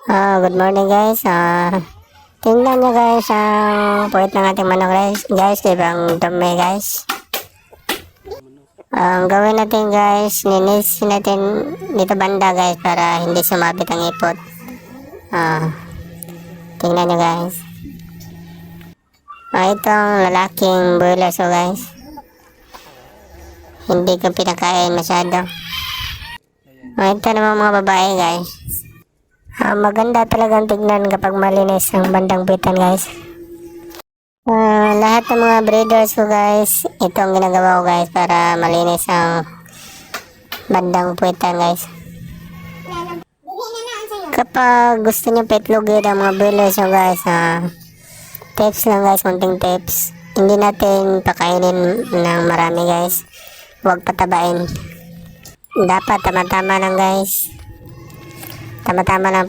Good morning guys. Tingnan nyo guys ang puwit ng ating manok guys. Ibang dumi guys. Ang gawin natin guys, ninisin natin dito banda guys para hindi sumabit ang ipot. Tingnan nyo guys. Ito ang lalaking broiler so guys. Hindi ko pinakain masyado. Ito naman mga babae guys. Maganda talagang tignan kapag malinis ang bandang puwitan guys. Lahat ng mga breeders ko guys, ito ang ginagawa ko guys para malinis ang bandang puwitan guys. Kapag gusto nyo petlugin ang mga breeders nyo guys, tips lang guys, munting tips. Hindi natin pakainin ng marami guys. Huwag patabain. Dapat tama-tama lang guys. Tama-tama lang